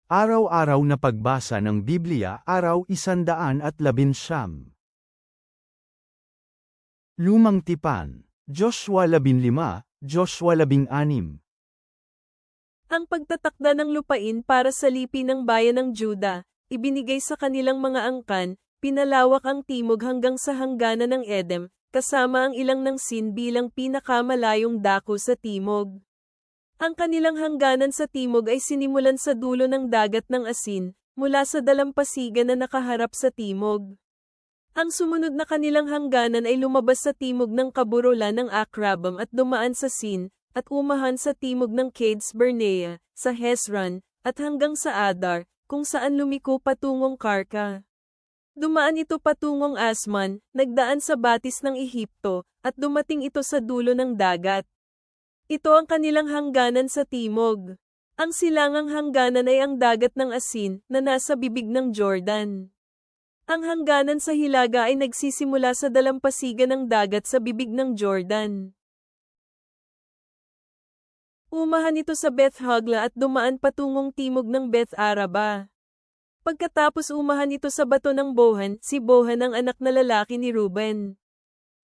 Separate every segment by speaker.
Speaker 1: Araw-araw na pagbasa ng Biblia, araw 119. Lumang Tipan, Joshua 15, Joshua 16.
Speaker 2: Ang pagtatakda ng lupain para sa lipi ng bayan ng Juda, ibinigay sa kanilang mga angkan, pinalawak ang timog hanggang sa hangganan ng Edem, kasama ang ilang ng Sin bilang pinakamalayong dako sa timog. Ang kanilang hangganan sa timog ay sinimulan sa dulo ng dagat ng Asin, mula sa dalampasigan na nakaharap sa timog. Ang sumunod na kanilang hangganan ay lumabas sa timog ng kaburolan ng Akrabam at dumaan sa Sin, at umahan sa timog ng Cades Barnea, sa Hezron, at hanggang sa Adar, kung saan lumiko patungong Karka. Dumaan ito patungong Asman, nagdaan sa batis ng Ehipto, at dumating ito sa dulo ng dagat. Ito ang kanilang hangganan sa timog. Ang silangang hangganan ay ang dagat ng Asin, na nasa bibig ng Jordan. Ang hangganan sa hilaga ay nagsisimula sa dalampasigan ng dagat sa bibig ng Jordan. Umahan ito sa Beth Hogla at dumaan patungong timog ng Beth Araba. Pagkatapos umahan ito sa bato ng Bohan, si Bohan ang anak na lalaki ni Ruben.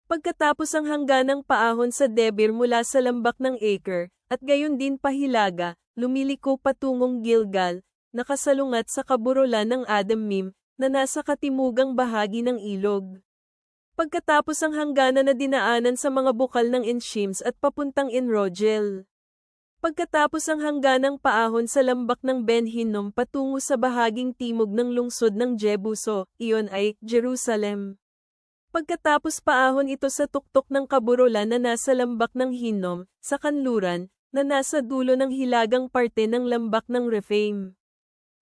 Speaker 2: Pagkatapos ang hangganang paahon sa Debir mula sa lambak ng Acre, at gayon din pahilaga, lumiliko patungong Gilgal, nakasalungat sa kaburolan ng Adamim, na nasa katimugang bahagi ng ilog. Pagkatapos ang hangganan na dinaanan sa mga bukal ng Enshims at papuntang Enrogel. Pagkatapos ang hangganang paahon sa lambak ng Ben Hinnom patungo sa bahaging timog ng lungsod ng Jebuso, iyon ay Jerusalem. Pagkatapos paahon ito sa tuktok ng kaburolan na nasa lambak ng Hinnom, sa kanluran, na nasa dulo ng hilagang parte ng lambak ng Rephaim.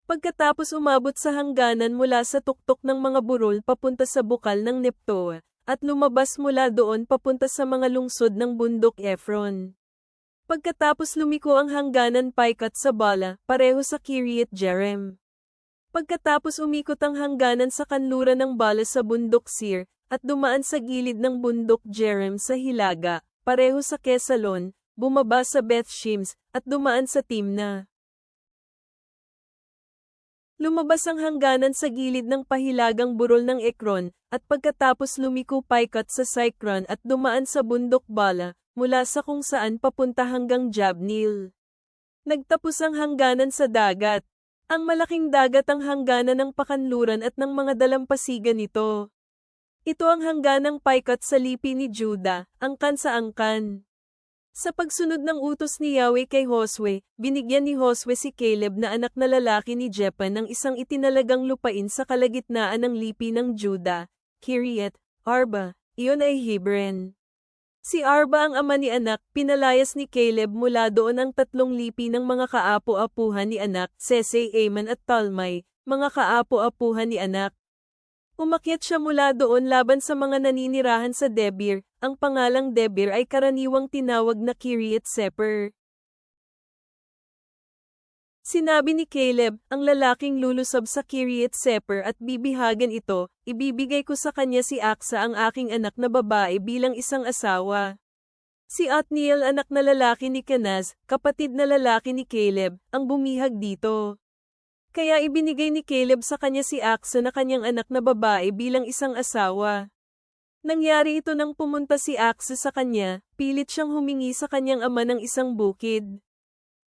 Speaker 2: Pagkatapos umabot sa hangganan mula sa tuktok ng mga burol papunta sa bukal ng Neptoa, at lumabas mula doon papunta sa mga lungsod ng bundok Ephron. Pagkatapos lumiko ang hangganan paikat sa Bala, pareho sa Kiriath Jearim. Pagkatapos umikot ang hangganan sa kanluran ng Bala sa bundok Sir, at dumaan sa gilid ng bundok Jearim sa hilaga, pareho sa Kesalon, bumaba sa Beth Shims, at dumaan sa Timna. Lumabas ang hangganan sa gilid ng pahilagang burol ng Ekron, at pagkatapos lumiko paikat sa Sicron at dumaan sa bundok Bala, mula sa kung saan papunta hanggang Jabneel. Nagtapos ang hangganan sa dagat. Ang malaking dagat ang hangganan ng pakanluran at ng mga dalampasigan nito. Ito ang hangganang paikat sa lipi ni Juda, angkan sa angkan. Sa pagsunod ng utos ni Yahweh kay Josue, binigyan ni Josue si Caleb na anak na lalaki ni Jephan ng isang itinalagang lupain sa kalagitnaan ng lipi ng Juda, Kiriath Arba, iyon ay Hebron. Si Arba ang ama ni anak, pinalayas ni Caleb mula doon ang 3 lipi ng mga kaapo-apuhan ni anak, Sesei, Aman at Talmai, mga kaapo-apuhan ni anak. Umakyat siya mula doon laban sa mga naninirahan sa Debir, ang pangalang Debir ay karaniwang tinawag na Kiriath Sefer. Sinabi ni Caleb, ang lalaking lulusob sa Kiriath Sefer at bibihagan ito, ibibigay ko sa kanya si Aksa ang aking anak na babae bilang isang asawa. Si Othniel anak na lalaki ni Kenaz, kapatid na lalaki ni Caleb, ang bumihag dito. Kaya ibinigay ni Caleb sa kanya si Aksa na kanyang anak na babae bilang isang asawa. Nangyari ito nang pumunta si Aksa sa kanya, pilit siyang humingi sa kanyang ama ng isang bukid.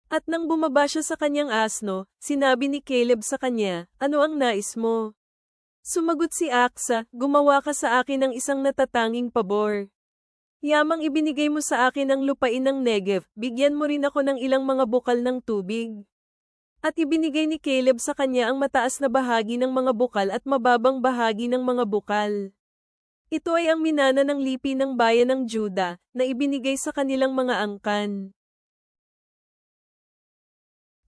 Speaker 2: At nang bumaba siya sa kanyang asno, sinabi ni Caleb sa kanya, ano ang nais mo? Sumagot si Aksa, gumawa ka sa akin ng isang natatanging pabor. Yamang ibinigay mo sa akin ang lupain ng Negev, bigyan mo rin ako ng ilang mga bukal ng tubig. At ibinigay ni Caleb sa kanya ang mataas na bahagi ng mga bukal at mababang bahagi ng mga bukal. Ito ay ang minana ng lipi ng bayan ng Juda, na ibinigay sa kanilang mga angkan.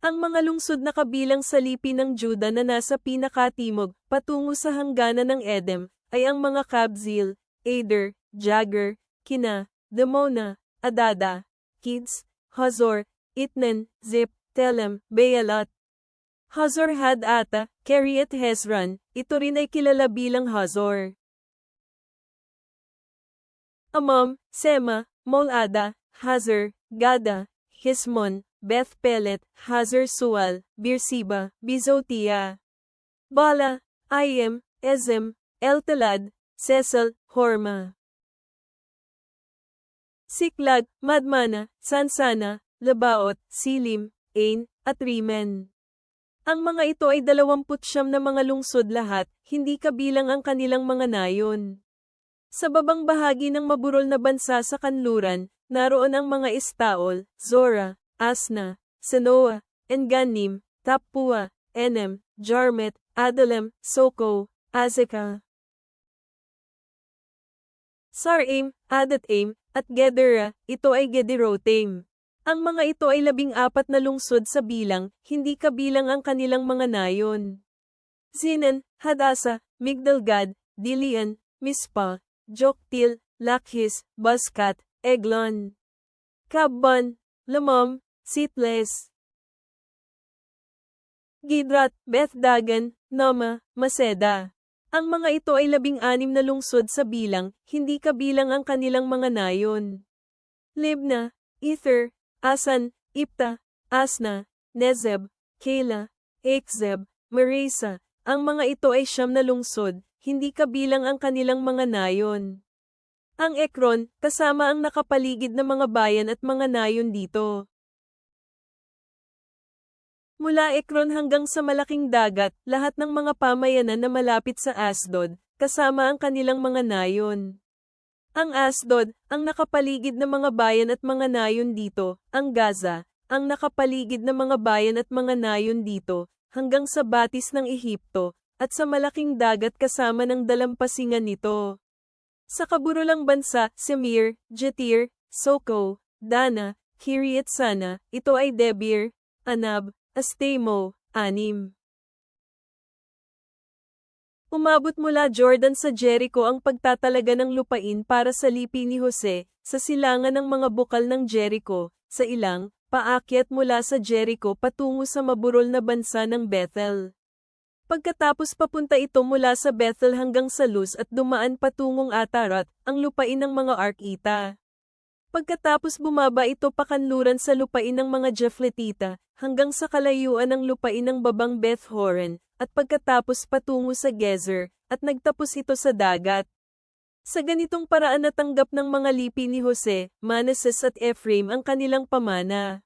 Speaker 2: Ang mga lungsod na kabilang sa lipi ng Juda na nasa pinakatimog, patungo sa hangganan ng Edem, ay ang mga Kabzeel, Ader, Jager, Kina, Demona, Adada, Kids, Hazor, Itnan, Zip, Telem, Bealot. Hazor Hadata, Kiriath Hezron, ito rin ay kilala bilang Hazor. Amam, Sema, Molada, Hazor, Gada, Hismon, Beth Pelet, Hazar Sual, Beersheba, Bizotia, Bala, Ayem, Ezem, Eltalad, Cecil, Horma, Siklag, Madmana, Sansana, Labaot, Silim, Ain, at Rimen. Ang mga ito ay 29 na mga lungsod lahat, hindi kabilang ang kanilang mga nayon. Sa babang bahagi ng maburol na bansa sa kanluran, naroon ang mga Estaol, Zora, Asna, Sanoa, Enganim, Tapua, Enem, Jarmet, Adalem, Soko, Azekah, Saraim, Adatim, at Gedera, ito ay Gederotaim. Ang mga ito ay 14 na lungsod sa bilang, hindi kabilang ang kanilang mga nayon. Zinan, Hadasa, Migdalgad, Dilian, Mispa, Joktil, Lakhis, Baskat, Eglon, Kabban, Lamam, Sitles, Gidrat, Bethdagan, Nama, Maseda. Ang mga ito ay 16 na lungsod sa bilang, hindi kabilang ang kanilang mga nayon. Libna, Ether, Asan, Ipta, Asna, Nezeb, Kela, Ekzeb, Maresa, ang mga ito ay 9 na lungsod, hindi kabilang ang kanilang mga nayon. Ang Ekron, kasama ang nakapaligid na mga bayan at mga nayon dito. Mula Ekron hanggang sa malaking dagat, lahat ng mga pamayanan na malapit sa Asdod, kasama ang kanilang mga nayon. Ang Asdod, ang nakapaligid na mga bayan at mga nayon dito, ang Gaza, ang nakapaligid na mga bayan at mga nayon dito, hanggang sa batis ng Ehipto, at sa malaking dagat kasama ng dalampasingan nito. Sa kaburulang bansa, Semir, Jetir, Soko, Dana, Kiryat Sana, ito ay Debir, Anab, Astemo, 6. Umabot mula Jordan sa Jericho ang pagtatalaga ng lupain para sa lipi ni Jose, sa silangan ng mga bukal ng Jericho, sa ilang, paakyat mula sa Jericho patungo sa maburol na bansa ng Bethel. Pagkatapos papunta ito mula sa Bethel hanggang sa Luz at dumaan patungong Atarat, ang lupain ng mga Arkita. Pagkatapos bumaba ito pakanluran sa lupain ng mga Jafletita, hanggang sa kalayuan ng lupain ng babang Beth-horon, at pagkatapos patungo sa Gezer, at nagtapos ito sa dagat. Sa ganitong paraan natanggap ng mga lipi ni Jose, Manases at Ephraim ang kanilang pamana.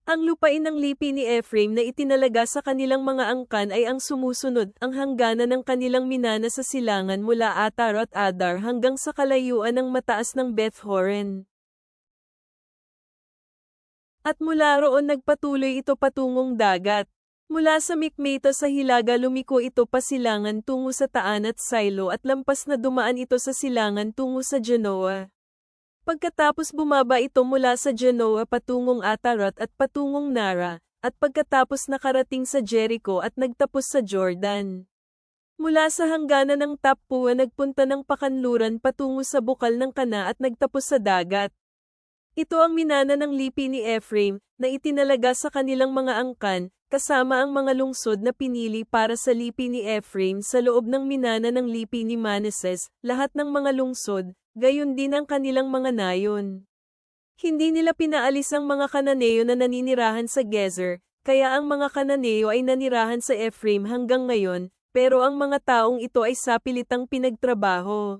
Speaker 2: Ang lupain ng lipi ni Ephraim na itinalaga sa kanilang mga angkan ay ang sumusunod, ang hangganan ng kanilang minana sa silangan mula Atar at Adar hanggang sa kalayuan ng mataas ng Beth-horon. At mula roon nagpatuloy ito patungong dagat. Mula sa Mikmeta sa Hilaga lumiko ito pa silangan tungo sa Taan at Silo at lampas na dumaan ito sa silangan tungo sa Genoa. Pagkatapos bumaba ito mula sa Genoa patungong Atarat at patungong Nara, at pagkatapos nakarating sa Jericho at nagtapos sa Jordan. Mula sa hangganan ng Tapua nagpunta ng pakanluran patungo sa bukal ng Kana at nagtapos sa dagat. Ito ang minana ng lipi ni Ephraim, na itinalaga sa kanilang mga angkan, kasama ang mga lungsod na pinili para sa lipi ni Ephraim sa loob ng minana ng lipi ni Manases, lahat ng mga lungsod, gayon din ang kanilang mga nayon. Hindi nila pinaalis ang mga Kananeo na naninirahan sa Gezer, kaya ang mga Kananeo ay nanirahan sa Ephraim hanggang ngayon, pero ang mga taong ito ay sapilitang pinagtrabaho.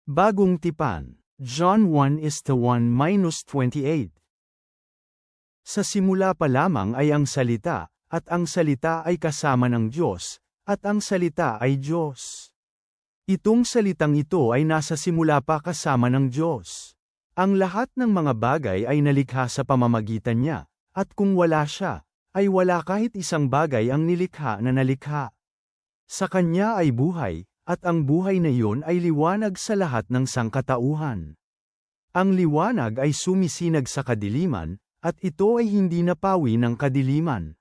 Speaker 1: Bagong Tipan, John 1:1-28. Sa simula pa lamang ay ang salita, at ang salita ay kasama ng Diyos, at ang salita ay Diyos. Itong salitang ito ay nasa simula pa kasama ng Diyos. Ang lahat ng mga bagay ay nalikha sa pamamagitan niya, at kung wala siya, ay wala kahit isang bagay ang nilikha na nalikha. Sa kanya ay buhay, at ang buhay na iyon ay liwanag sa lahat ng sangkatauhan. Ang liwanag ay sumisinag sa kadiliman, at ito ay hindi napawi ng kadiliman.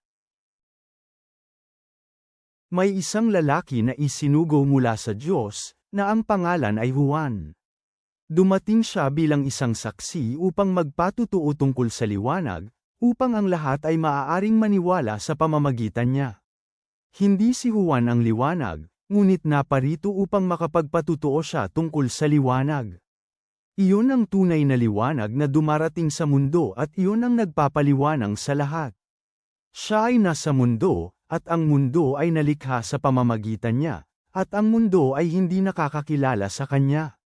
Speaker 1: May isang lalaki na isinugo mula sa Diyos, na ang pangalan ay Juan. Dumating siya bilang isang saksi upang magpatutuo tungkol sa liwanag, upang ang lahat ay maaaring maniwala sa pamamagitan niya. Hindi si Juan ang liwanag, ngunit naparito upang makapagpatutuo siya tungkol sa liwanag. Iyon ang tunay na liwanag na dumarating sa mundo at iyon ang nagpapaliwanag sa lahat. Siya ay nasa mundo, at ang mundo ay nalikha sa pamamagitan niya, at ang mundo ay hindi nakakakilala sa kanya.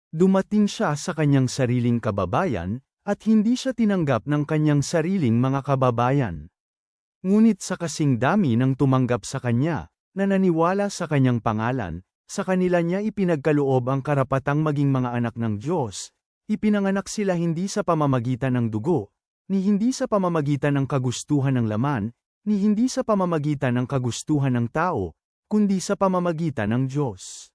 Speaker 1: Dumating siya sa kanyang sariling kababayan, at hindi siya tinanggap ng kanyang sariling mga kababayan. Ngunit sa kasing dami ng tumanggap sa kanya, na naniwala sa kanyang pangalan, sa kanila niya ipinagkaloob ang karapatang maging mga anak ng Diyos, ipinanganak sila hindi sa pamamagitan ng dugo, ni hindi sa pamamagitan ng kagustuhan ng laman, ni hindi sa pamamagitan ng kagustuhan ng tao, kundi sa pamamagitan ng Diyos.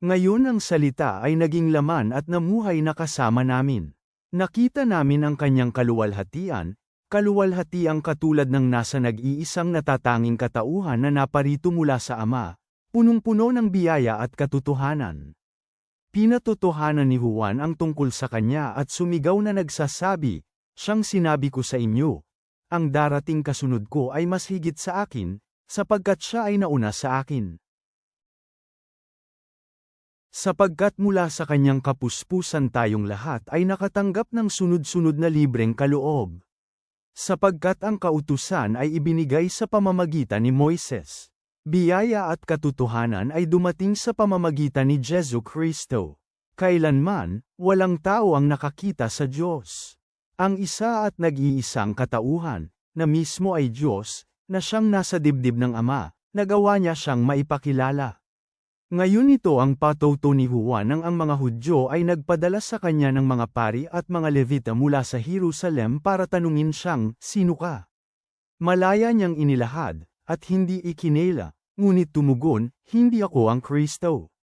Speaker 1: Ngayon ang salita ay naging laman at namuhay na kasama namin. Nakita namin ang kanyang kaluwalhatiang katulad ng nasa nag-iisang natatanging katauhan na naparito mula sa Ama, punong-puno ng biyaya at katotohanan. Pinatotohanan ni Juan ang tungkol sa kanya at sumigaw na nagsasabi, "Siyang sinabi ko sa inyo, ang darating kasunod ko ay mas higit sa akin, sapagkat siya ay nauna sa akin." Sapagkat mula sa kanyang kapuspusan tayong lahat ay nakatanggap ng sunod-sunod na libreng kaloob. Sapagkat ang kautusan ay ibinigay sa pamamagitan ni Moises. Biyaya at katotohanan ay dumating sa pamamagitan ni Jesu Kristo. Kailanman, walang tao ang nakakita sa Diyos. Ang isa at nag-iisang katauhan, na mismo ay Diyos, na siyang nasa dibdib ng Ama, nagawa niya siyang maipakilala. Ngayon ito ang patuto ni Juan nang ang mga Hudyo ay nagpadala sa kanya ng mga pari at mga Levita mula sa Jerusalem para tanungin siyang, "Sino ka?" Malaya niyang inilahad, at hindi ikinela, ngunit tumugon, "Hindi ako ang Kristo."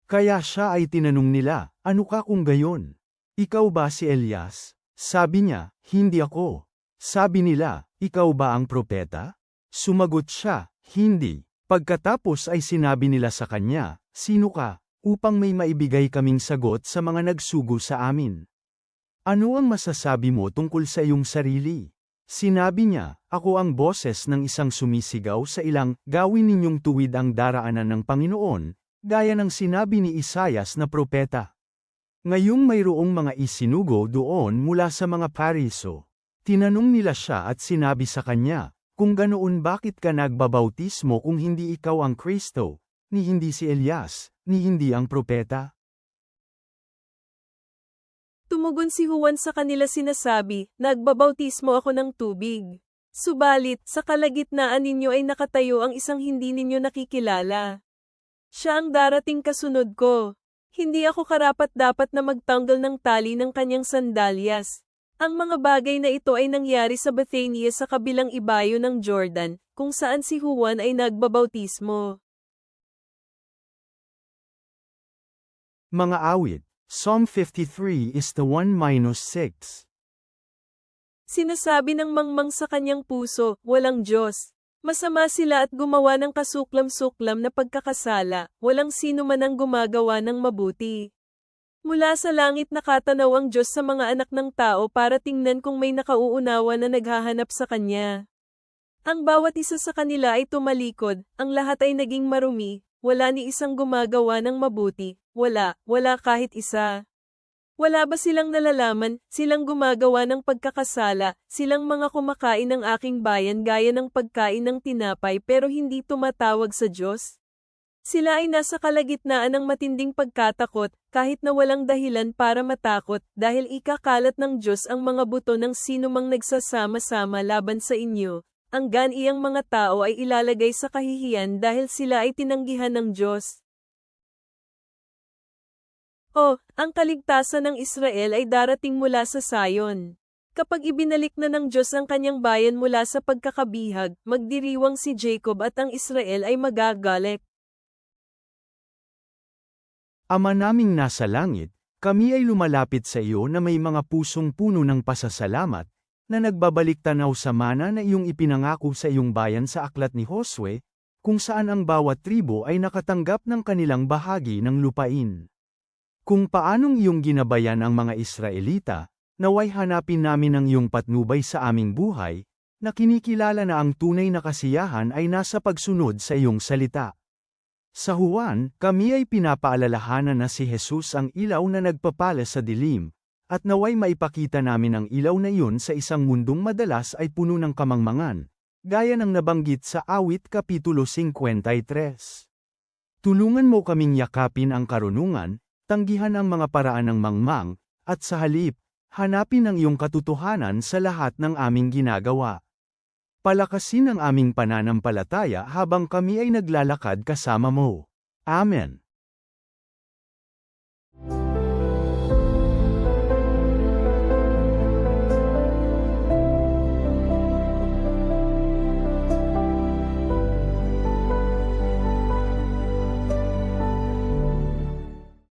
Speaker 1: Kaya siya ay tinanong nila, "Ano ka kung gayon? Ikaw ba si Elias?" Sabi niya, "Hindi ako." Sabi nila, "Ikaw ba ang propeta?" Sumagot siya, "Hindi." Pagkatapos ay sinabi nila sa kanya, "Sino ka?" upang may maibigay kaming sagot sa mga nagsugo sa amin. "Ano ang masasabi mo tungkol sa iyong sarili?" Sinabi niya, "Ako ang boses ng isang sumisigaw sa ilang, gawin ninyong tuwid ang daraanan ng Panginoon, gaya ng sinabi ni Isayas na propeta." Ngayong mayroong mga isinugo doon mula sa mga Pariso. Tinanong nila siya at sinabi sa kanya, "Kung ganoon bakit ka nagbabautismo kung hindi ikaw ang Kristo, ni hindi si Elias, ni hindi ang propeta?"
Speaker 2: Tumugon si Juan sa kanila sinasabi, "Nagbabautismo ako ng tubig. Subalit, sa kalagitnaan ninyo ay nakatayo ang isang hindi ninyo nakikilala. Siya ang darating kasunod ko. Hindi ako karapat-dapat na magtanggal ng tali ng kanyang sandalyas." Ang mga bagay na ito ay nangyari sa Bethania sa kabilang ibayo ng Jordan, kung saan si Juan ay nagbabautismo.
Speaker 1: Mga awit, Psalm 53 is the 1-6.
Speaker 2: Sinasabi ng mangmang sa kanyang puso, "Walang Diyos." Masama sila at gumawa ng kasuklam-suklam na pagkakasala, walang sino man ang gumagawa ng mabuti. Mula sa langit nakatanaw ang Diyos sa mga anak ng tao para tingnan kung may nakauunawa na naghahanap sa Kanya. Ang bawat isa sa kanila ay tumalikod, ang lahat ay naging marumi, wala ni isang gumagawa ng mabuti, wala kahit isa. Wala ba silang nalalaman, silang gumagawa ng pagkakasala, silang mga kumakain ng aking bayan gaya ng pagkain ng tinapay pero hindi tumatawag sa Diyos? Sila ay nasa kalagitnaan ng matinding pagkatakot, kahit na walang dahilan para matakot, dahil ikakalat ng Diyos ang mga buto ng sinumang nagsasama-sama laban sa inyo. Ang ganiyang mga tao ay ilalagay sa kahihiyan dahil sila ay tinanggihan ng Diyos. Ang kaligtasan ng Israel ay darating mula sa Sayon. Kapag ibinalik na ng Diyos ang kanyang bayan mula sa pagkakabihag, magdiriwang si Jacob at ang Israel ay magagalit.
Speaker 1: Ama naming nasa langit, kami ay lumalapit sa iyo na may mga pusong puno ng pasasalamat, na nagbabalik tanaw sa mana na iyong ipinangako sa iyong bayan sa aklat ni Josue, kung saan ang bawat tribo ay nakatanggap ng kanilang bahagi ng lupain. Kung paanong iyong ginabayan ang mga Israelita, naway hanapin namin ang iyong patnubay sa aming buhay, na kinikilala na ang tunay na kasiyahan ay nasa pagsunod sa iyong salita. Sa Juan, kami ay pinapaalalahanan na si Jesus ang ilaw na nagpapala sa dilim, at naway maipakita namin ang ilaw na iyon sa isang mundong madalas ay puno ng kamangmangan, gaya ng nabanggit sa Awit Kapitulo 53. Tulungan mo kaming yakapin ang karunungan, tanggihan ang mga paraan ng mangmang, at sa halip, hanapin ang iyong katotohanan sa lahat ng aming ginagawa. Palakasin ang aming pananampalataya habang kami ay naglalakad kasama mo. Amen.